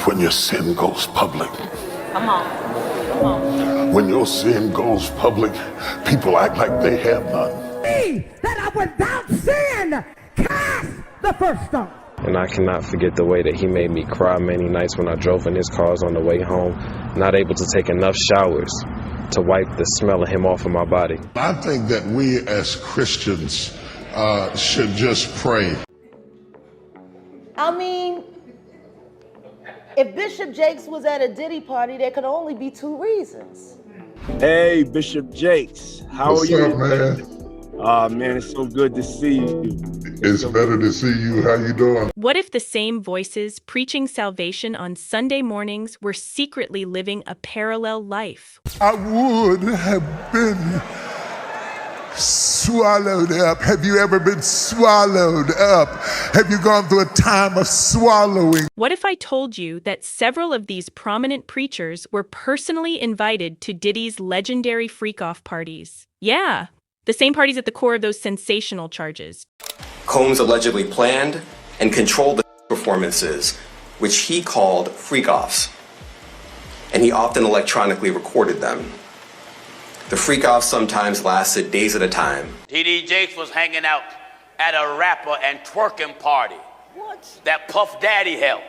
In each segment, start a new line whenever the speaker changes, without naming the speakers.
when your sin goes public.
Come on. Come on.
When your sin goes public, people act like they have none.
Me that are without sin, cast the first stone.
And I cannot forget the way that he made me cry many nights when I drove in his cars on the way home, not able to take enough showers to wipe the smell of him off of my body.
I think that we as Christians should just pray.
I mean, if Bishop Jakes was at a Diddy party, there could only be two reasons.
Hey, Bishop Jakes, how
What's
are you?
up, man?
Man, it's so good to see you.
It's better to see you. How you doing?
What if the same voices preaching salvation on Sunday mornings were secretly living a parallel life?
I would have been swallowed up. Have you ever been swallowed up? Have you gone through a time of swallowing?
What if I told you that several of these prominent preachers were personally invited to Diddy's legendary freak-off parties? Yeah, the same parties at the core of those sensational charges.
Combs allegedly planned and controlled the performances, which he called freak-offs, and he often electronically recorded them. The freak-offs sometimes lasted days at a time.
T.D. Jakes was hanging out at a rapper and twerking party.
What?
That Puff Daddy held.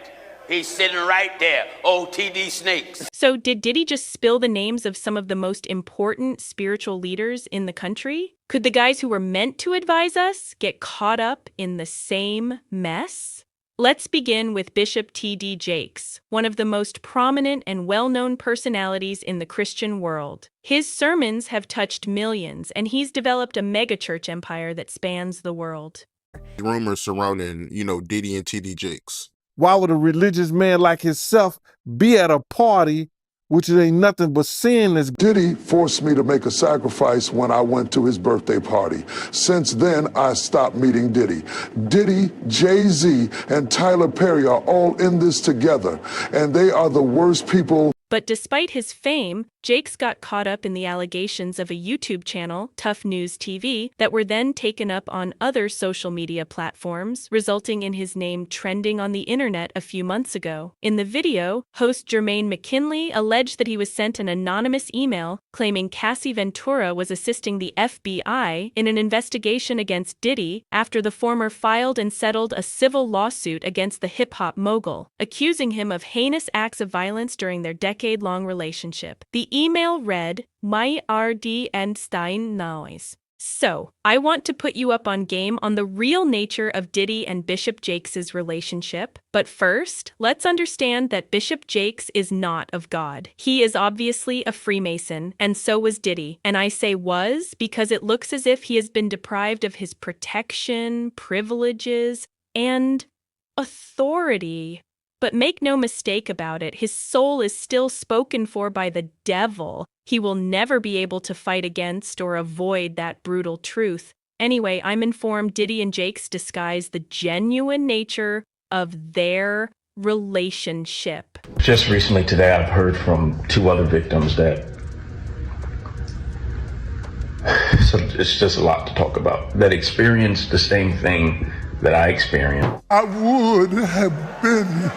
He's sitting right there. Oh, T.D. Snakes.
So did Diddy just spill the names of some of the most important spiritual leaders in the country? Could the guys who were meant to advise us get caught up in the same mess? Let's begin with Bishop T.D. Jakes, one of the most prominent and well-known personalities in the Christian world. His sermons have touched millions, and he's developed a megachurch empire that spans the world.
Rumors surrounding, Diddy and T.D. Jakes.
Why would a religious man like himself be at a party which ain't nothing but sin?
Diddy forced me to make a sacrifice when I went to his birthday party. Since then, I stopped meeting Diddy. Diddy, Jay-Z, and Tyler Perry are all in this together, and they are the worst people.
But despite his fame, Jakes got caught up in the allegations of a YouTube channel, Tough News TV, that were then taken up on other social media platforms, resulting in his name trending on the internet a few months ago. In the video, host Jermaine McKinley alleged that he was sent an anonymous email claiming Cassie Ventura was assisting the FBI in an investigation against Diddy after the former filed and settled a civil lawsuit against the hip-hop mogul, accusing him of heinous acts of violence during their decade-long relationship. The email read, "My RD and Stein noise." So, I want to put you up on game on the real nature of Diddy and Bishop Jakes' relationship. But first, let's understand that Bishop Jakes is not of God. He is obviously a Freemason, and so was Diddy. And I say was because it looks as if he has been deprived of his protection, privileges, and authority. But make no mistake about it, his soul is still spoken for by the devil. He will never be able to fight against or avoid that brutal truth. Anyway, I'm informed Diddy and Jakes disguise the genuine nature of their relationship.
Just recently today, I've heard from 2 other victims that so it's just a lot to talk about, that experienced the same thing that I experienced.
I would have been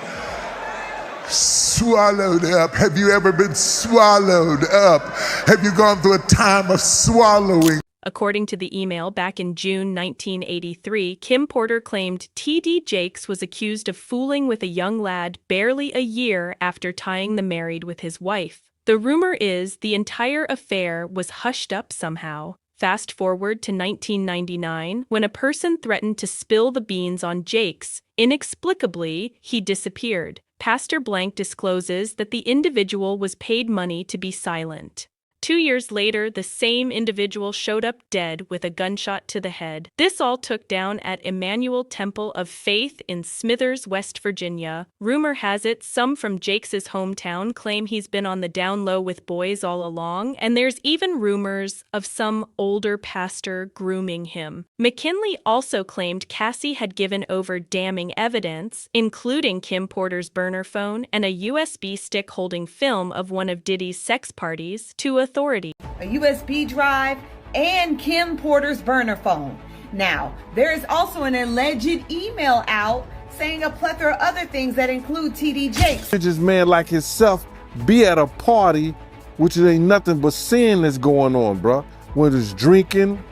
swallowed up. Have you ever been swallowed up? Have you gone through a time of swallowing?
According to the email, back in June 1983, Kim Porter claimed T.D. Jakes was accused of fooling with a young lad barely a year after tying the married with his wife. The rumor is the entire affair was hushed up somehow. Fast forward to 1999, when a person threatened to spill the beans on Jakes. Inexplicably, he disappeared. Pastor Blank discloses that the individual was paid money to be silent. 2 years later, the same individual showed up dead with a gunshot to the head. This all took down at Emmanuel Temple of Faith in Smithers, West Virginia. Rumor has it some from Jakes' hometown claim he's been on the down low with boys all along, and there's even rumors of some older pastor grooming him. McKinley also claimed Cassie had given over damning evidence, including Kim Porter's burner phone and a USB stick holding film of one of Diddy's sex parties, to authority.
A USB drive and Kim Porter's burner phone. Now, there is also an alleged email out saying a plethora of other things that include TD Jakes.
Just man like himself be at a party, which ain't nothing but sin that's going on, bruh. Whether it's drinking,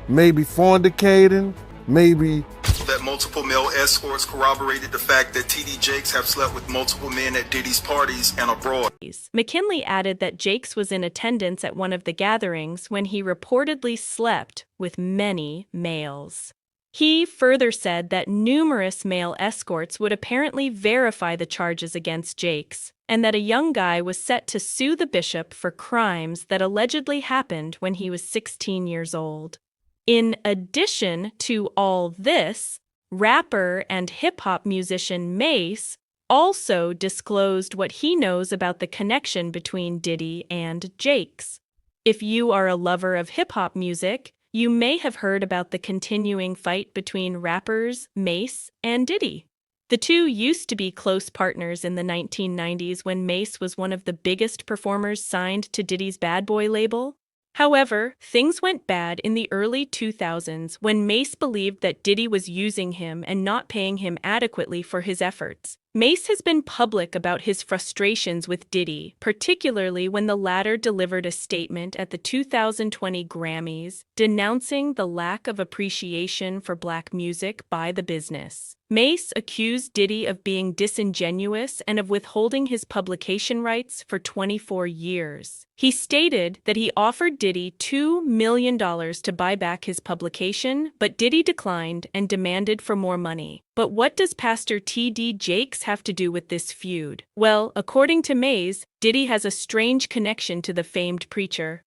maybe fornicating, maybe.
That multiple male escorts corroborated the fact that TD Jakes have slept with multiple men at Diddy's parties and abroad.
McKinley added that Jakes was in attendance at one of the gatherings when he reportedly slept with many males. He further said that numerous male escorts would apparently verify the charges against Jakes, and that a young guy was set to sue the bishop for crimes that allegedly happened when he was 16 years old. In addition to all this, rapper and hip-hop musician Mase also disclosed what he knows about the connection between Diddy and Jakes. If you are a lover of hip-hop music, you may have heard about the continuing fight between rappers Mase and Diddy. The two used to be close partners in the 1990s when Mase was one of the biggest performers signed to Diddy's Bad Boy label. However, things went bad in the early 2000s when Mase believed that Diddy was using him and not paying him adequately for his efforts. Mase has been public about his frustrations with Diddy, particularly when the latter delivered a statement at the 2020 Grammys denouncing the lack of appreciation for black music by the business. Mase accused Diddy of being disingenuous and of withholding his publication rights for 24 years. He stated that he offered Diddy $2 million to buy back his publication, but Diddy declined and demanded for more money. But what does Pastor TD Jakes have to do with this feud? Well, according to Mase, Diddy has a strange connection to the famed preacher.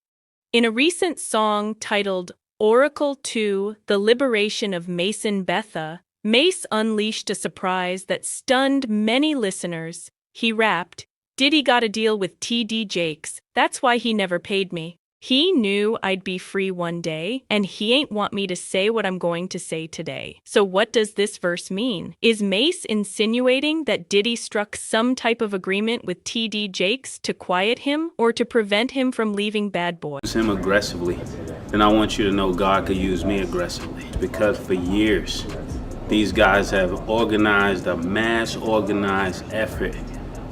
In a recent song titled Oracle 2, The Liberation of Mason Betha, Mase unleashed a surprise that stunned many listeners. He rapped, "Diddy got a deal with TD Jakes, that's why he never paid me. He knew I'd be free one day, and he ain't want me to say what I'm going to say today." So what does this verse mean? Is Mase insinuating that Diddy struck some type of agreement with TD Jakes to quiet him or to prevent him from leaving Bad Boy?
Use him aggressively, then I want you to know God could use me aggressively. Because for years, these guys have organized a mass organized effort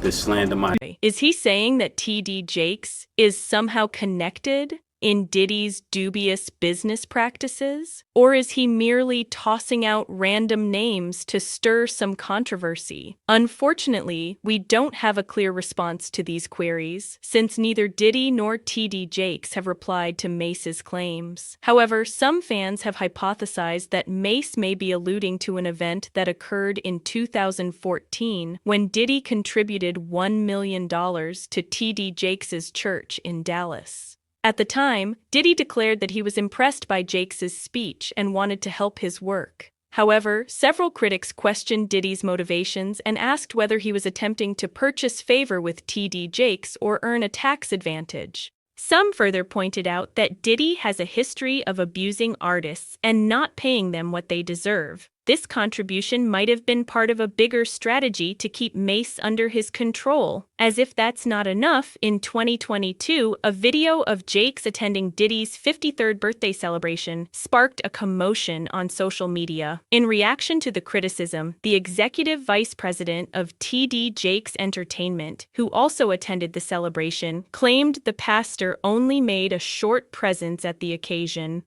to slander my...
Is he saying that TD Jakes is somehow connected in Diddy's dubious business practices? Or is he merely tossing out random names to stir some controversy? Unfortunately, we don't have a clear response to these queries, since neither Diddy nor TD Jakes have replied to Mase's claims. However, some fans have hypothesized that Mase may be alluding to an event that occurred in 2014 when Diddy contributed $1 million to TD Jakes' church in Dallas. At the time, Diddy declared that he was impressed by Jakes' speech and wanted to help his work. However, several critics questioned Diddy's motivations and asked whether he was attempting to purchase favor with TD Jakes or earn a tax advantage. Some further pointed out that Diddy has a history of abusing artists and not paying them what they deserve. This contribution might have been part of a bigger strategy to keep Mase under his control. As if that's not enough, in 2022, a video of Jakes attending Diddy's 53rd birthday celebration sparked a commotion on social media. In reaction to the criticism, the executive vice president of TD Jakes Entertainment, who also attended the celebration, claimed the pastor only made a short presence at the occasion.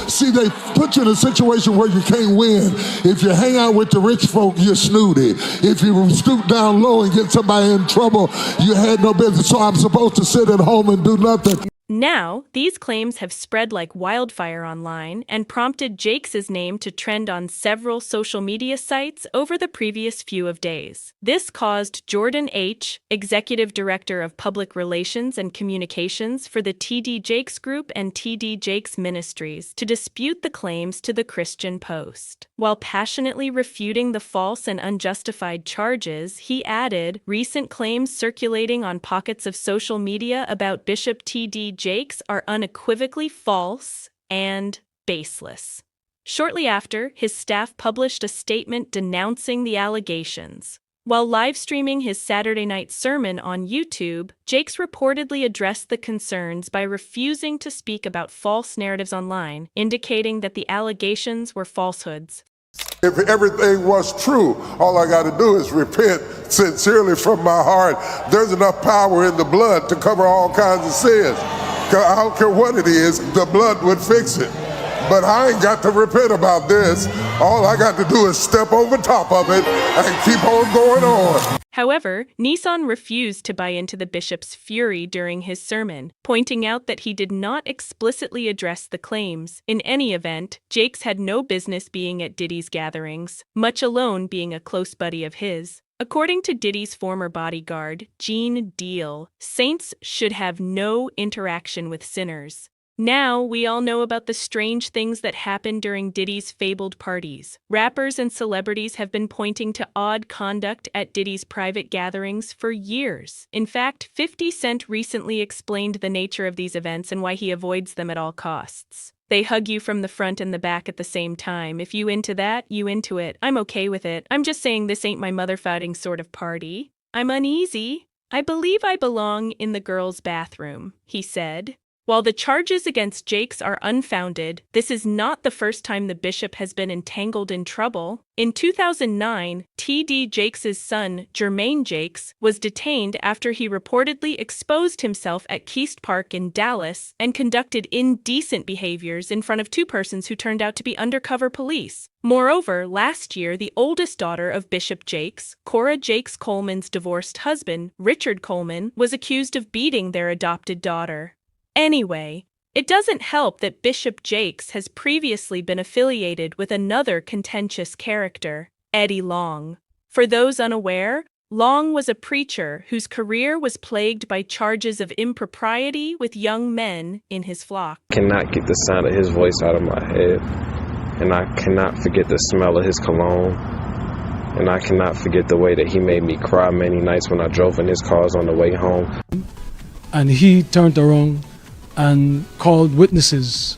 See, they put you in a situation where you can't win. If you hang out with the rich folk, you're snooty. If you stoop down low and get somebody in trouble, you had no business. So I'm supposed to sit at home and do nothing.
Now, these claims have spread like wildfire online and prompted Jakes' name to trend on several social media sites over the previous few days. This caused Jordan H., Executive Director of Public Relations and Communications for the TD Jakes Group and TD Jakes Ministries, to dispute the claims to the Christian Post. While passionately refuting the false and unjustified charges, he added, recent claims circulating on pockets of social media about Bishop TD Jakes are unequivocally false and baseless. Shortly after, his staff published a statement denouncing the allegations. While live streaming his Saturday night sermon on YouTube, Jakes reportedly addressed the concerns by refusing to speak about false narratives online, indicating that the allegations were falsehoods.
If everything was true, all I got to do is repent sincerely from my heart. There's enough power in the blood to cover all kinds of sins. I don't care what it is, the blood would fix it. But I ain't got to repent about this. All I got to do is step over top of it and keep on going on.
However, Nissan refused to buy into the bishop's fury during his sermon, pointing out that he did not explicitly address the claims. In any event, Jakes had no business being at Diddy's gatherings, much alone being a close buddy of his. According to Diddy's former bodyguard, Gene Deal, saints should have no interaction with sinners. Now, we all know about the strange things that happen during Diddy's fabled parties. Rappers and celebrities have been pointing to odd conduct at Diddy's private gatherings for years. In fact, 50 Cent recently explained the nature of these events and why he avoids them at all costs. They hug you from the front and the back at the same time. If you into that, you into it. I'm okay with it. I'm just saying this ain't my motherfucking sort of party. I'm uneasy. I believe I belong in the girls' bathroom, he said. While the charges against Jakes are unfounded, this is not the first time the bishop has been entangled in trouble. In 2009, T.D. Jakes' son, Jermaine Jakes, was detained after he reportedly exposed himself at Keast Park in Dallas and conducted indecent behaviors in front of two persons who turned out to be undercover police. Moreover, last year, the oldest daughter of Bishop Jakes, Cora Jakes Coleman's divorced husband, Richard Coleman, was accused of beating their adopted daughter. Anyway, it doesn't help that Bishop Jakes has previously been affiliated with another contentious character, Eddie Long. For those unaware, Long was a preacher whose career was plagued by charges of impropriety with young men in his flock.
I cannot get the sound of his voice out of my head, and I cannot forget the smell of his cologne, and I cannot forget the way that he made me cry many nights when I drove in his cars on the way home.
And he turned around and called witnesses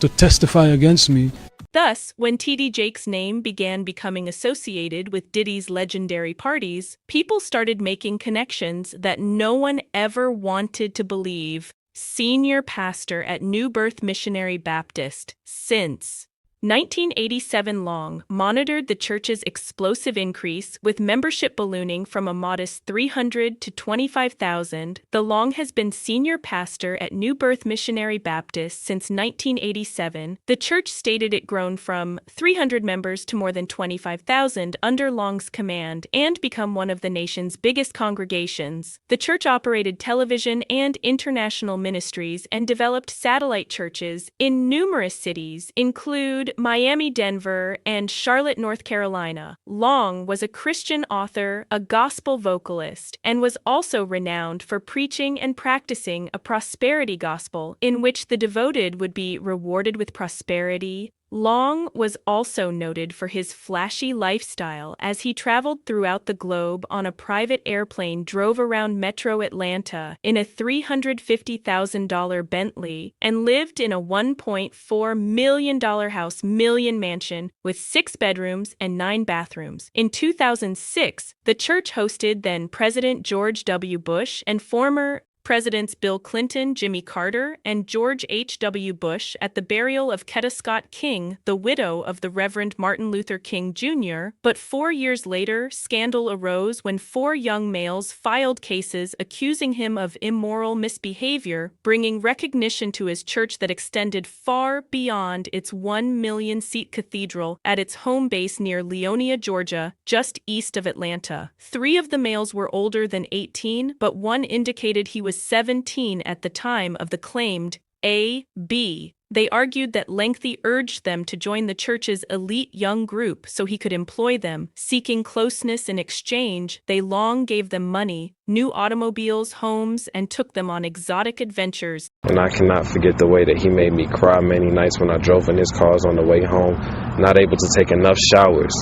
to testify against me.
Thus, when T.D. Jakes' name began becoming associated with Diddy's legendary parties, people started making connections that no one ever wanted to believe. Senior pastor at New Birth Missionary Baptist since 1987. Long monitored the church's explosive increase, with membership ballooning from a modest 300 to 25,000. The Long has been senior pastor at New Birth Missionary Baptist since 1987. The church stated it grown from 300 members to more than 25,000 under Long's command and become one of the nation's biggest congregations. The church operated television and international ministries and developed satellite churches in numerous cities, include Miami, Denver, and Charlotte, North Carolina. Long was a Christian author, a gospel vocalist, and was also renowned for preaching and practicing a prosperity gospel in which the devoted would be rewarded with prosperity. Long was also noted for his flashy lifestyle as he traveled throughout the globe on a private airplane, drove around Metro Atlanta in a $350,000 Bentley, and lived in a $1.4 million house mansion with 6 bedrooms and 9 bathrooms. In 2006, the church hosted then President George W. Bush and former Presidents Bill Clinton, Jimmy Carter, and George H.W. Bush at the burial of Ketta Scott King, the widow of the Reverend Martin Luther King Jr., but 4 years later, scandal arose when 4 young males filed cases accusing him of immoral misbehavior, bringing recognition to his church that extended far beyond its 1 million-seat cathedral at its home base near Leonia, Georgia, just east of Atlanta. 3 of the males were older than 18, but one indicated he was 17 at the time of the claimed A.B. They argued that Lengthy urged them to join the church's elite young group so he could employ them. Seeking closeness in exchange, they Long gave them money, new automobiles, homes, and took them on exotic adventures.
And I cannot forget the way that he made me cry many nights when I drove in his cars on the way home, not able to take enough showers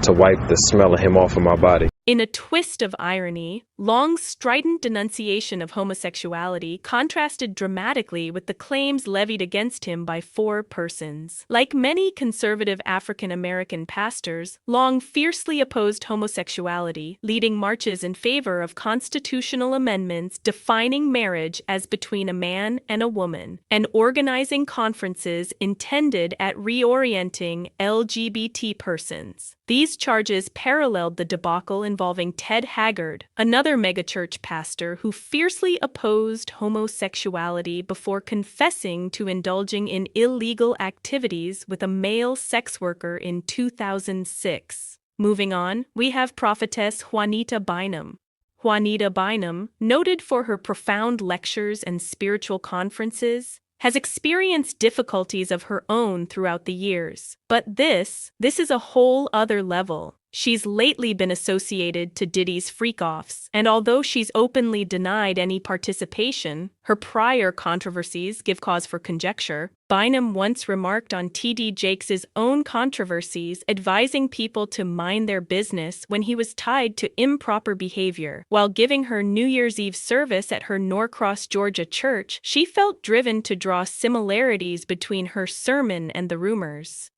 to wipe the smell of him off of my body.
In a twist of irony, Long's strident denunciation of homosexuality contrasted dramatically with the claims levied against him by 4 persons. Like many conservative African American pastors, Long fiercely opposed homosexuality, leading marches in favor of constitutional amendments defining marriage as between a man and a woman, and organizing conferences intended at reorienting LGBT persons. These charges paralleled the debacle involving Ted Haggard, another megachurch pastor who fiercely opposed homosexuality before confessing to indulging in illegal activities with a male sex worker in 2006. Moving on, we have prophetess Juanita Bynum. Juanita Bynum, noted for her profound lectures and spiritual conferences, has experienced difficulties of her own throughout the years. But this is a whole other level. She's lately been associated to Diddy's freak-offs, and although she's openly denied any participation, her prior controversies give cause for conjecture. Bynum once remarked on T.D. Jakes' own controversies, advising people to mind their business when he was tied to improper behavior. While giving her New Year's Eve service at her Norcross, Georgia church, she felt driven to draw similarities between her sermon and the rumors.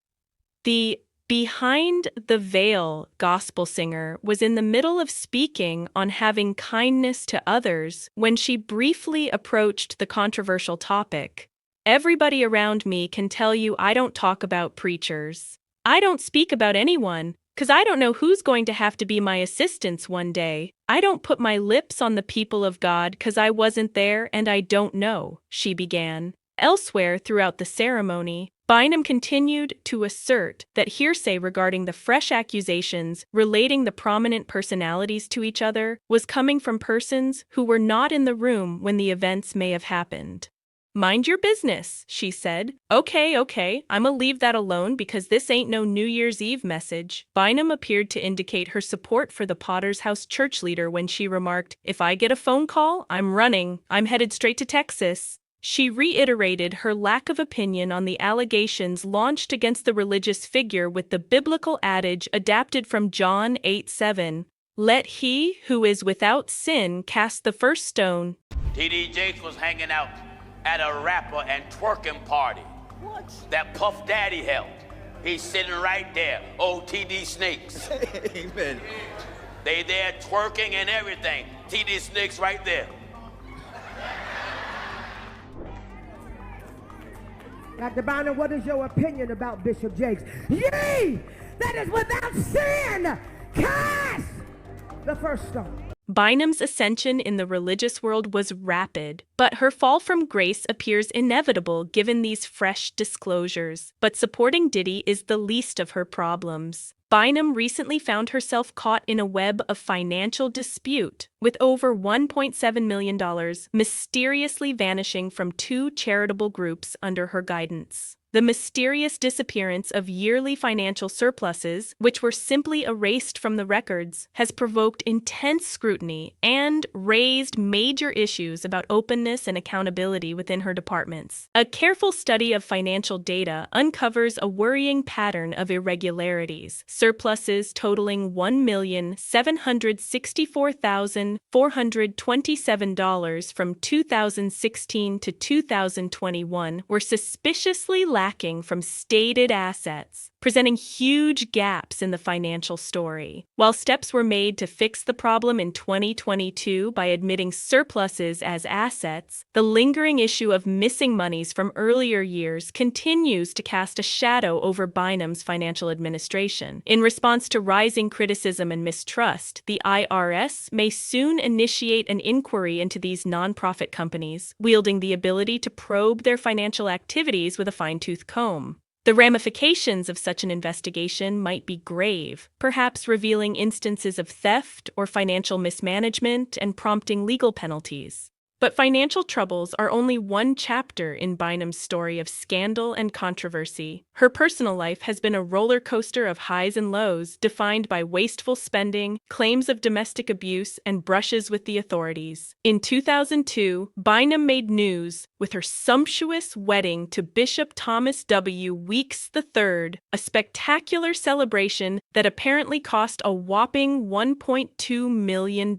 The Behind the Veil gospel singer was in the middle of speaking on having kindness to others when she briefly approached the controversial topic. Everybody around me can tell you I don't talk about preachers. I don't speak about anyone, 'cause I don't know who's going to have to be my assistants one day. I don't put my lips on the people of God 'cause I wasn't there and I don't know, she began. Elsewhere throughout the ceremony, Bynum continued to assert that hearsay regarding the fresh accusations relating the prominent personalities to each other was coming from persons who were not in the room when the events may have happened. "Mind your business," she said. Okay, I'ma leave that alone because this ain't no New Year's Eve message." Bynum appeared to indicate her support for the Potter's House church leader when she remarked, "If I get a phone call, I'm running. I'm headed straight to Texas." She reiterated her lack of opinion on the allegations launched against the religious figure with the biblical adage adapted from John 8:7, "Let he who is without sin cast the first stone."
T.D. Jakes was hanging out at a rapper and twerking party that Puff Daddy held. He's sitting right there, old T.D. Snakes. Amen. They there twerking and everything. T.D. Snakes right there.
Dr. Bynum, what is your opinion about Bishop Jakes? Ye that is without sin, cast the first stone.
Bynum's ascension in the religious world was rapid, but her fall from grace appears inevitable given these fresh disclosures. But supporting Diddy is the least of her problems. Bynum recently found herself caught in a web of financial dispute, with over $1.7 million mysteriously vanishing from 2 charitable groups under her guidance. The mysterious disappearance of yearly financial surpluses, which were simply erased from the records, has provoked intense scrutiny and raised major issues about openness and accountability within her departments. A careful study of financial data uncovers a worrying pattern of irregularities, surpluses totaling $1,764,427 from 2016 to 2021 were suspiciously lacking from stated assets, presenting huge gaps in the financial story. While steps were made to fix the problem in 2022 by admitting surpluses as assets, the lingering issue of missing monies from earlier years continues to cast a shadow over Bynum's financial administration. In response to rising criticism and mistrust, the IRS may soon initiate an inquiry into these nonprofit companies, wielding the ability to probe their financial activities with a fine-tooth comb. The ramifications of such an investigation might be grave, perhaps revealing instances of theft or financial mismanagement and prompting legal penalties. But financial troubles are only one chapter in Bynum's story of scandal and controversy. Her personal life has been a roller coaster of highs and lows, defined by wasteful spending, claims of domestic abuse, and brushes with the authorities. In 2002, Bynum made news with her sumptuous wedding to Bishop Thomas W. Weeks III, a spectacular celebration that apparently cost a whopping $1.2 million.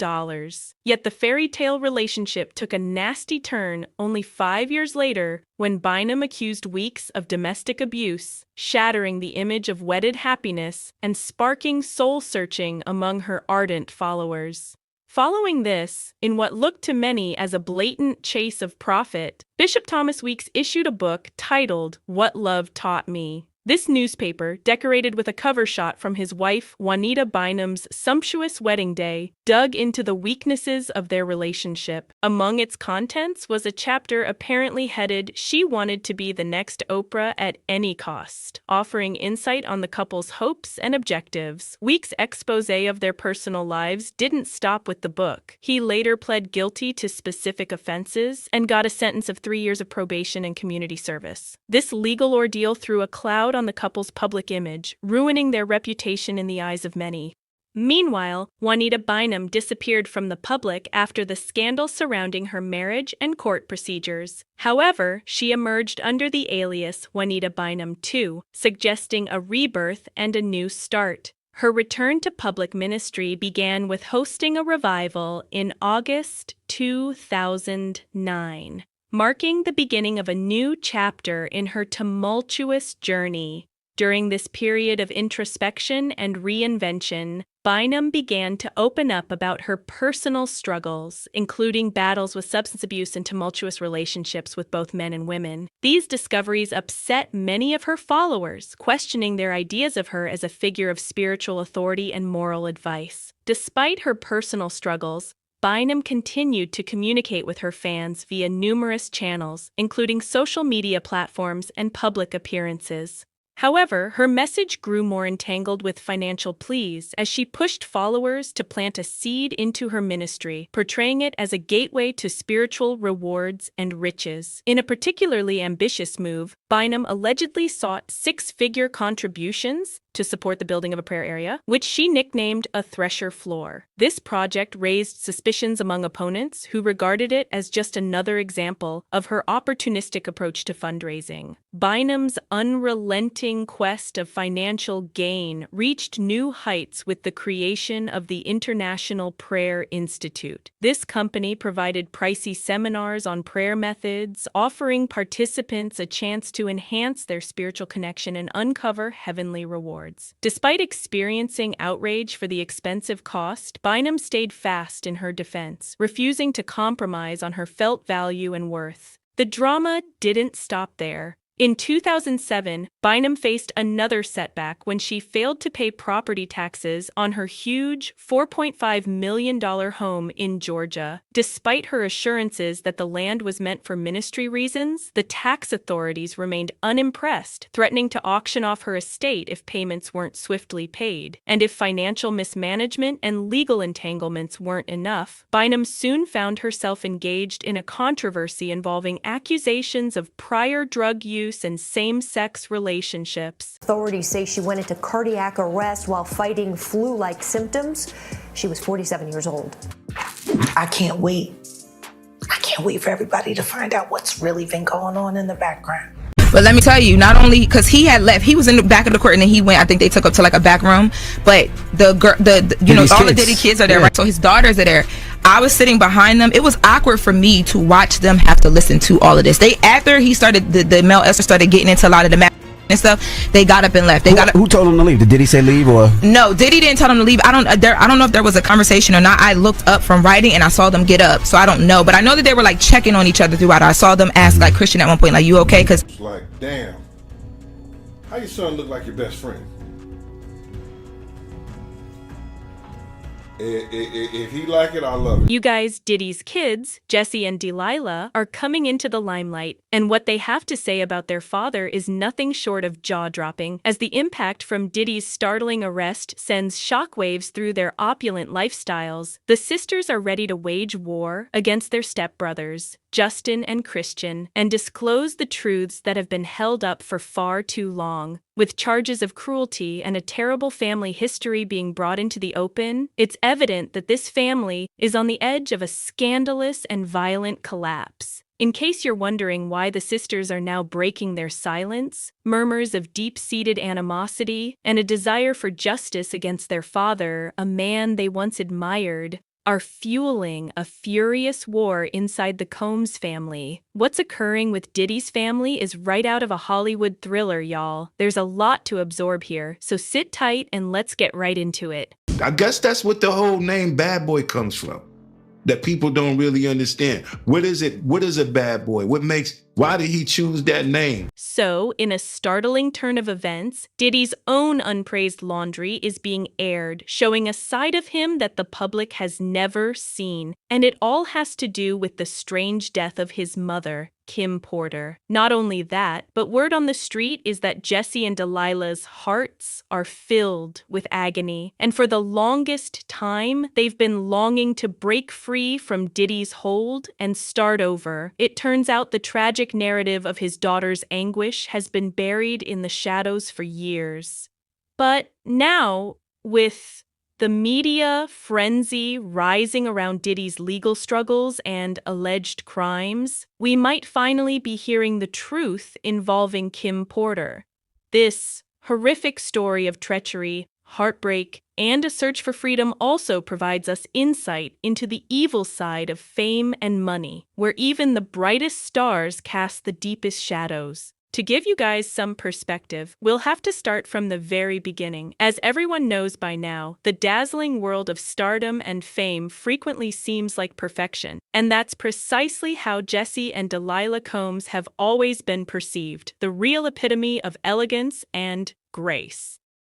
Yet the fairy tale relationship took a nasty turn only 5 years later when Bynum accused Weeks of domestic abuse, shattering the image of wedded happiness and sparking soul-searching among her ardent followers. Following this, in what looked to many as a blatant chase of profit, Bishop Thomas Weeks issued a book titled What Love Taught Me. This newspaper, decorated with a cover shot from his wife Juanita Bynum's sumptuous wedding day, dug into the weaknesses of their relationship. Among its contents was a chapter apparently headed "She Wanted to Be the Next Oprah at Any Cost," offering insight on the couple's hopes and objectives. Weeks' expose of their personal lives didn't stop with the book. He later pled guilty to specific offenses and got a sentence of 3 years of probation and community service. This legal ordeal threw a cloud on the couple's public image, ruining their reputation in the eyes of many. Meanwhile, Juanita Bynum disappeared from the public after the scandal surrounding her marriage and court procedures. However, she emerged under the alias Juanita Bynum II, suggesting a rebirth and a new start. Her return to public ministry began with hosting a revival in August 2009. Marking the beginning of a new chapter in her tumultuous journey. During this period of introspection and reinvention, Bynum began to open up about her personal struggles, including battles with substance abuse and tumultuous relationships with both men and women. These discoveries upset many of her followers, questioning their ideas of her as a figure of spiritual authority and moral advice. Despite her personal struggles, Bynum continued to communicate with her fans via numerous channels, including social media platforms and public appearances. However, her message grew more entangled with financial pleas as she pushed followers to plant a seed into her ministry, portraying it as a gateway to spiritual rewards and riches. In a particularly ambitious move, Bynum allegedly sought six-figure contributions to support the building of a prayer area, which she nicknamed a thresher floor. This project raised suspicions among opponents who regarded it as just another example of her opportunistic approach to fundraising. Bynum's unrelenting quest of financial gain reached new heights with the creation of the International Prayer Institute. This company provided pricey seminars on prayer methods, offering participants a chance to enhance their spiritual connection and uncover heavenly rewards. Despite experiencing outrage for the expensive cost, Bynum stayed fast in her defense, refusing to compromise on her felt value and worth. The drama didn't stop there. In 2007, Bynum faced another setback when she failed to pay property taxes on her huge $4.5 million home in Georgia. Despite her assurances that the land was meant for ministry reasons, the tax authorities remained unimpressed, threatening to auction off her estate if payments weren't swiftly paid. And if financial mismanagement and legal entanglements weren't enough, Bynum soon found herself engaged in a controversy involving accusations of prior drug use and same-sex relationships.
Authorities say she went into cardiac arrest while fighting flu-like symptoms. She was 47 years old.
I can't wait. I can't wait for everybody to find out what's really been going on in the background.
But let me tell you, not only because he had left, he was in the back of the court and then he went. I think they took up to like a back room. But the you know, all the Diddy kids are there, right? So his daughters are there. I was sitting behind them. It was awkward for me to watch them have to listen to all of this. They after he started the Mel Esther started getting into a lot of the and stuff, they got up and left.
Who told him to leave? Did Diddy say leave or?
No, Diddy didn't tell them to leave. I don't know if there was a conversation or not. I looked up from writing and I saw them get up, so I don't know. But I know that they were like checking on each other throughout. I saw them ask like Christian at one point, like, "You okay?" Because
like, damn, how your son look like your best friend? If he like it, I love it.
You guys, Diddy's kids, Jesse and Delilah, are coming into the limelight, and what they have to say about their father is nothing short of jaw-dropping, as the impact from Diddy's startling arrest sends shockwaves through their opulent lifestyles. The sisters are ready to wage war against their stepbrothers. Justin and Christian, and disclose the truths that have been held up for far too long. With charges of cruelty and a terrible family history being brought into the open, it's evident that this family is on the edge of a scandalous and violent collapse. In case you're wondering why the sisters are now breaking their silence, murmurs of deep-seated animosity and a desire for justice against their father, a man they once admired, are fueling a furious war inside the Combs family. What's occurring with Diddy's family is right out of a Hollywood thriller, y'all. There's a lot to absorb here, so sit tight and let's get right into it.
I guess that's what the whole name Bad Boy comes from. That people don't really understand. What is it? What is a bad boy? Why did he choose that name?
So, in a startling turn of events, Diddy's own unpraised laundry is being aired, showing a side of him that the public has never seen. And it all has to do with the strange death of his mother, Kim Porter. Not only that, but word on the street is that Jesse and Delilah's hearts are filled with agony. And for the longest time, they've been longing to break free from Diddy's hold and start over. It turns out the tragic narrative of his daughter's anguish has been buried in the shadows for years. But now, with the media frenzy rising around Diddy's legal struggles and alleged crimes, we might finally be hearing the truth involving Kim Porter. This horrific story of treachery, heartbreak, and a search for freedom also provides us insight into the evil side of fame and money, where even the brightest stars cast the deepest shadows. To give you guys some perspective, we'll have to start from the very beginning. As everyone knows by now, the dazzling world of stardom and fame frequently seems like perfection. And that's precisely how Jesse and Delilah Combs have always been perceived, the real epitome of elegance and grace.